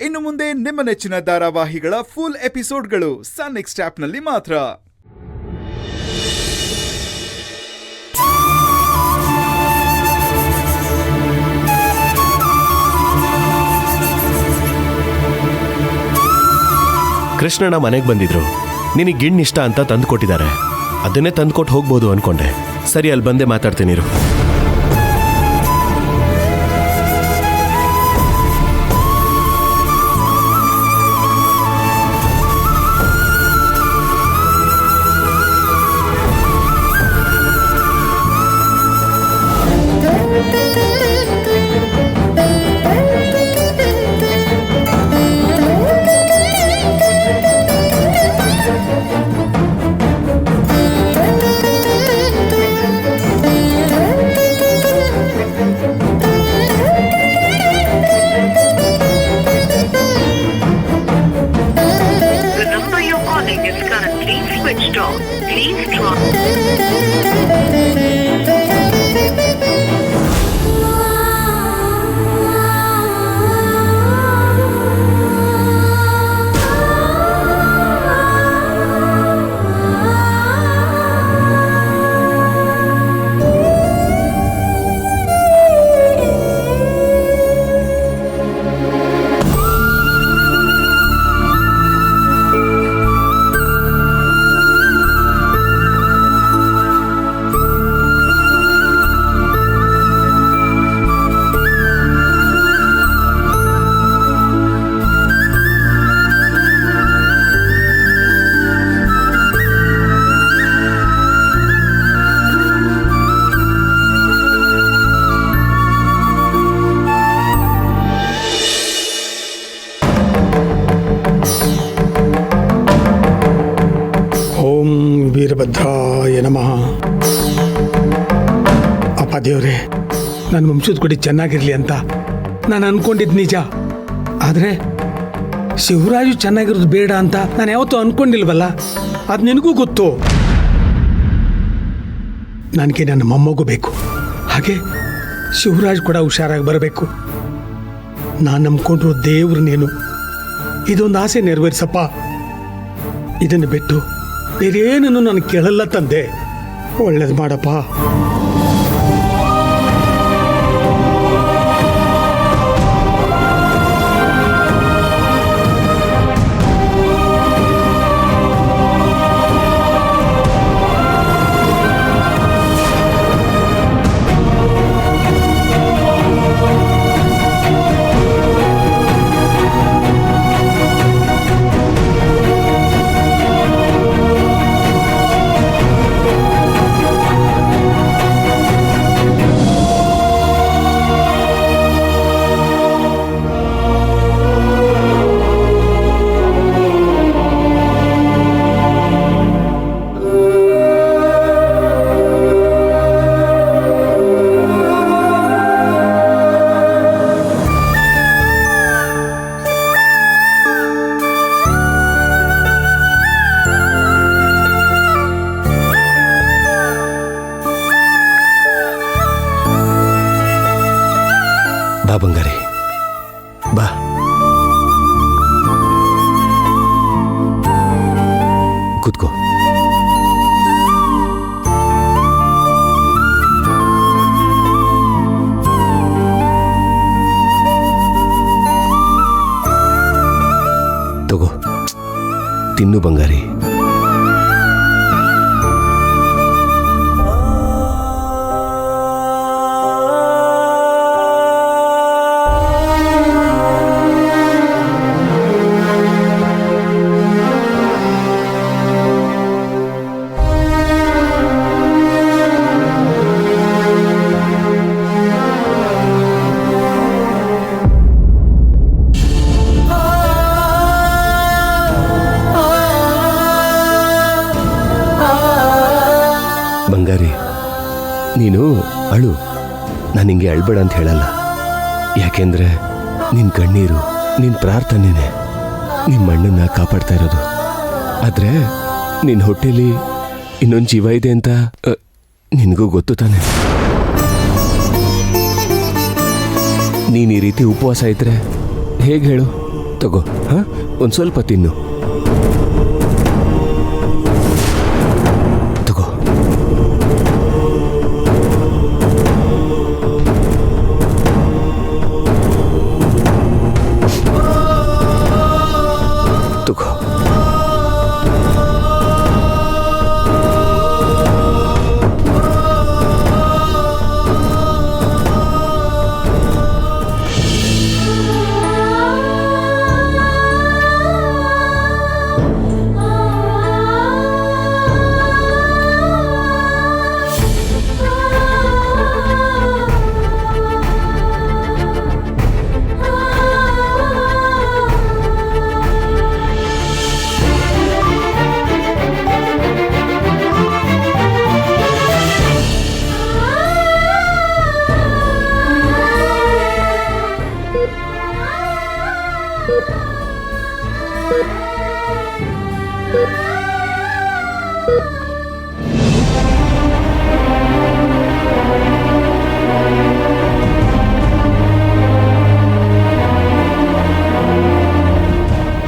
ಇನ್ನು ಮುಂದೆ ನಿಮ್ಮ ನೆಚ್ಚಿನ ಧಾರಾವಾಹಿಗಳ ಫುಲ್ ಎಪಿಸೋಡ್ಗಳು ಸನ್ ನೆಕ್ಸ್ಟ್ ಆಪ್ನಲ್ಲಿ ಮಾತ್ರ. ಕೃಷ್ಣಣ್ಣ ಮನೆಗೆ ಬಂದಿದ್ರು. ನಿನಗೆ ಗಿಣ್ಣು ಇಷ್ಟ ಅಂತ ತಂದು ಕೊಟ್ಟಿದ್ದಾರೆ. ಅದನ್ನೇ ತಂದುಕೊಟ್ಟು ಹೋಗ್ಬೋದು ಅನ್ಕೊಂಡೆ. ಸರಿ, ಅಲ್ಲಿ ಬಂದೇ ಮಾತಾಡ್ತೀನಿ ಇರು. ವೀರಭದ್ರಾಯ ನಮಃ. ಅಪ್ಪ ದೇವ್ರೆ, ನನ್ನ ವಂಶದ ಕೊಡಿ ಚೆನ್ನಾಗಿರಲಿ ಅಂತ ನಾನು ಅನ್ಕೊಂಡಿದ್ದು ನಿಜ. ಆದರೆ ಶಿವರಾಜು ಚೆನ್ನಾಗಿರೋದು ಬೇಡ ಅಂತ ನಾನು ಯಾವತ್ತೂ ಅನ್ಕೊಂಡಿಲ್ವಲ್ಲ. ಅದು ನಿನಗೂ ಗೊತ್ತು. ನನಗೆ ನನ್ನ ಮೊಮ್ಮಗು ಬೇಕು. ಹಾಗೆ ಶಿವರಾಜ್ ಕೂಡ ಹುಷಾರಾಗಿ ಬರಬೇಕು. ನಾನು ನಂಬ್ಕೊಂಡಿರೋ ದೇವ್ರು ನೀನು. ಇದೊಂದು ಆಸೆ ನೆರವೇರಿಸಪ್ಪ. ಇದನ್ನು ಬಿಟ್ಟು ಬೇರೇನನ್ನು ನಾನು ಕೇಳಲ್ಲ ತಂದೆ. ಒಳ್ಳೇದು ಮಾಡಪ್ಪ. ಬಾ ಬಂಗಾರಿ, ಬಾ. ಕೂತ್ಕೋ. ತಗೋ, ತಿನ್ನು ಬಂಗಾರಿ. ಬಂಗಾರಿ, ನೀನು ಅಳು. ನಾನು ಹಿಂಗೆ ಅಳ್ಬೇಡ ಅಂತ ಹೇಳಲ್ಲ. ಯಾಕೆಂದ್ರೆ ನಿನ್ನ ಕಣ್ಣೀರು, ನಿನ್ನ ಪ್ರಾರ್ಥನೆನೇ ನಿಮ್ಮ ಅಣ್ಣನ್ನ ಕಾಪಾಡ್ತಾ ಇರೋದು. ಆದರೆ ನಿನ್ನ ಹೊಟ್ಟೆಲಿ ಇನ್ನೊಂದು ಜೀವ ಇದೆ ಅಂತ ನಿನಗೂ ಗೊತ್ತು ತಾನೆ. ನೀನು ಈ ರೀತಿ ಉಪವಾಸ ಇದ್ರೆ ಹೇಗೆ ಹೇಳು? ತಗೋ ಹಾಂ, ಒಂದು ಸ್ವಲ್ಪ ತಿನ್ನು. ತಗೋ. ತಗೋ.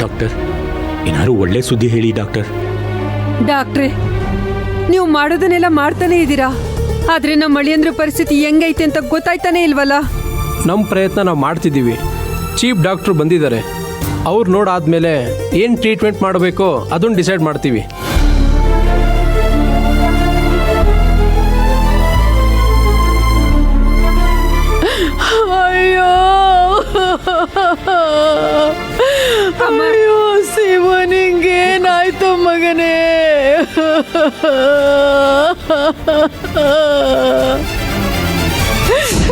ಡಾಕ್ಟರ್, ಏನಾದ್ರು ಒಳ್ಳೆ ಸುದ್ದಿ ಹೇಳಿ ಡಾಕ್ಟರ್. ಡಾಕ್ಟ್ರೆ, ನೀವು ಮಾಡೋದನ್ನೆಲ್ಲ ಮಾಡ್ತಾನೆ ಇದ್ದೀರಾ, ಆದ್ರೆ ನಮ್ಮ ಅಳಿಯಂದ್ರ ಪರಿಸ್ಥಿತಿ ಹೆಂಗೈತೆ ಅಂತ ಗೊತ್ತಾಯ್ತಾನೆ ಇಲ್ವಲ್ಲ. ನಮ್ಮ ಪ್ರಯತ್ನ ನಾವು ಮಾಡ್ತಿದ್ದೀವಿ. ಚೀಫ್ ಡಾಕ್ಟ್ರು ಬಂದಿದ್ದಾರೆ, ಅವ್ರು ನೋಡಾದ್ಮೇಲೆ ಏನು ಟ್ರೀಟ್ಮೆಂಟ್ ಮಾಡಬೇಕೋ ಅದನ್ನು ಡಿಸೈಡ್ ಮಾಡ್ತೀವಿ. ಅಯ್ಯೋ ಅಯ್ಯೋ ಶಿವ, ನಿಂಗೇನಾಯ್ತು ಮಗನೇ?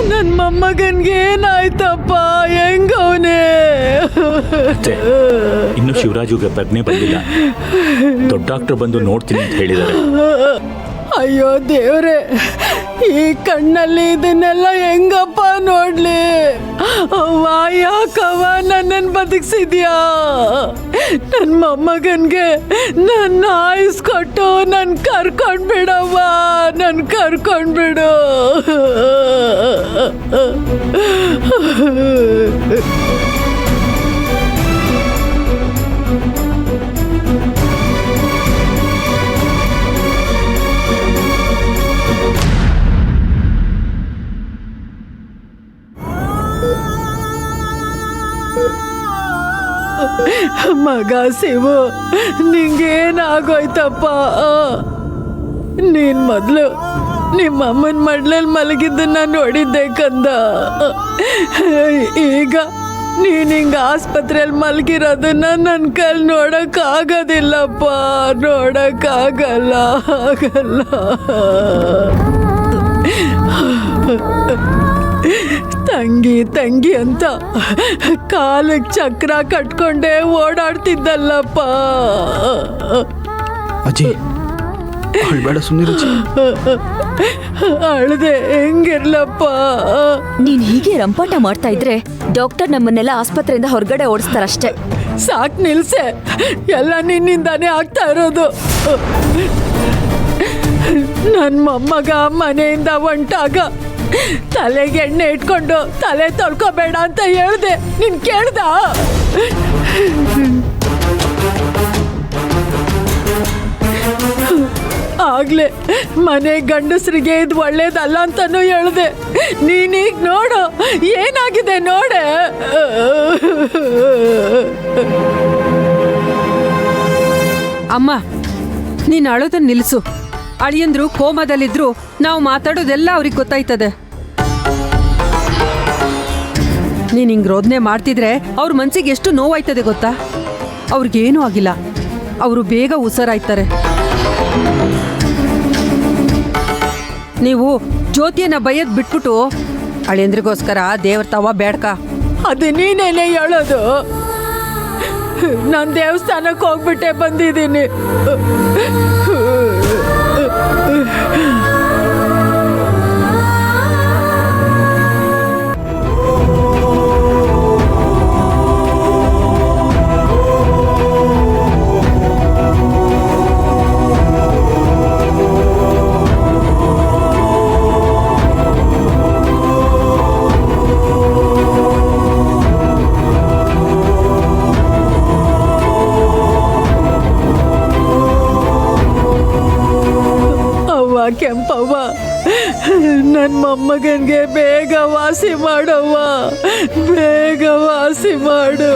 ನನ್ನ ಮೊಮ್ಮಗನ್ಗೆ ಏನಾಯ್ತಪ್ಪ? ಹೆಂಗವನೇ? ಇನ್ನು ಶಿವರಾಜುಗೆ ಪ್ರಜ್ಞೆ ಬಂದಿಲ್ಲ. ದೊಡ್ಡ ಡಾಕ್ಟರ್ ಬಂದು ನೋಡ್ತೀನಿ ಅಂತ ಹೇಳಿದ್ದಾರೆ. ಅಯ್ಯೋ ದೇವ್ರೆ, ಈ ಕಣ್ಣಲ್ಲಿ ಇದನ್ನೆಲ್ಲ ಹೆಂಗಪ್ಪ ನೋಡ್ಲಿ? ಅವ್ವ, ಯಾಕವ್ವ ನನ್ನನ್ನು ಬದುಕ್ಸಿದ್ಯಾ? ನನ್ನ ಮೊಮ್ಮಗನ್ಗೆ ನನ್ನ ಆಯಿಸ್ಕೊಟ್ಟು ನನ್ ಕರ್ಕೊಂಡ್ಬಿಡವ್ವ, ನನ್ ಕರ್ಕೊಂಡ್ಬಿಡು. ಮಗ ಶಿವು, ನಿಂಗೇನಾಗೋಯ್ತಪ್ಪ? ನೀನ್ ಮೊದಲು ನಿಮ್ಮ ಅಮ್ಮನ ಮಡ್ಲಲ್ಲಿ ಮಲಗಿದ್ದನ್ನ ನೋಡಿದ್ದೆ ಕಂದ. ಈಗ ನೀನ್ ಹಿಂಗ ಆಸ್ಪತ್ರೆಯಲ್ಲಿ ಮಲಗಿರೋದನ್ನ ನನ್ನ ಕೈಲಿ ನೋಡಕ್ಕಾಗೋದಿಲ್ಲಪ್ಪ, ನೋಡಕ್ಕಾಗಲ್ಲ, ಆಗಲ್ಲ. ತಂಗಿ ತಂಗಿ ಅಂತ ಕಾಲಕ್ಕೆ ಚಕ್ರ ಕಟ್ಕೊಂಡೇ ಓಡಾಡ್ತಿದ್ದಲ್ಲಪ್ಪ. ಅಜ್ಜಿ, ಅಳ್ಬೇಡ, ಸುಮ್ಮನೆ. ಅಳ್ದೆ ಹೆಂಗಿರ್ಲಪ್ಪ? ನೀನ್ ಹೀಗೆ ರಂಪಾಟ ಮಾಡ್ತಾ ಇದ್ರೆ ಡಾಕ್ಟರ್ ನಮ್ಮನ್ನೆಲ್ಲ ಆಸ್ಪತ್ರೆಯಿಂದ ಹೊರಗಡೆ ಓಡಿಸ್ತಾರಷ್ಟೇ. ಸಾಕ್ ನಿಲ್ಸೆ, ಎಲ್ಲ ನಿನ್ನಿಂದಾನೇ ಆಗ್ತಾ ಇರೋದು. ನನ್ನ ಮೊಮ್ಮಗ ಮನೆಯಿಂದ ಹೊಂಟಾಗ ತಲೆಗೆ ಎಣ್ಣೆ ಇಟ್ಕೊಂಡು ತಲೆ ತೊಳ್ಕೊಬೇಡ ಅಂತ ಹೇಳ್ದೆ, ನೀನ್ ಕೇಳ್ದ? ಆಗ್ಲೇ ಮನೆ ಗಂಡಸರಿಗೆ ಇದು ಒಳ್ಳೇದಲ್ಲ ಅಂತಾನು ಹೇಳ್ದೆ. ನೀನೀಗ ನೋಡು ಏನಾಗಿದೆ ನೋಡೆ. ಅಮ್ಮ, ನೀನು ಅಳೋದನ್ನ ನಿಲ್ಲಿಸು. ಅಳಿಯಂದ್ರು ಕೋಮದಲ್ಲಿದ್ರು ನಾವು ಮಾತಾಡೋದೆಲ್ಲ ಅವ್ರಿಗೆ ಗೊತ್ತಾಯ್ತದೆ. ನೀನು ಹಿಂಗೆ ರೋದನೆ ಮಾಡ್ತಿದ್ರೆ ಅವ್ರ ಮನ್ಸಿಗೆ ಎಷ್ಟು ನೋವಾಯ್ತದೆ ಗೊತ್ತಾ? ಅವ್ರಿಗೇನೂ ಆಗಿಲ್ಲ, ಅವರು ಬೇಗ ಹುಷಾರಾಯ್ತಾರೆ. ನೀವು ಜ್ಯೋತಿಯನ್ನ ಬೈಯದ್ ಬಿಟ್ಬಿಟ್ಟು ಅಳಿಯಂದ್ರಿಗೋಸ್ಕರ ದೇವ್ರ ತವ ಬೇಡ್ಕ. ಅದು ನೀನೇನೆ ಹೇಳೋದು? ನಾನು ದೇವಸ್ಥಾನಕ್ಕೆ ಹೋಗ್ಬಿಟ್ಟೆ ಬಂದಿದ್ದೀನಿ. ಕೆಂಪವ್ವ, ನನ್ನ ಮೊಮ್ಮಗನ್ಗೆ ಬೇಗ ವಾಸಿ ಮಾಡವ್ವ, ಬೇಗ ವಾಸಿ ಮಾಡು.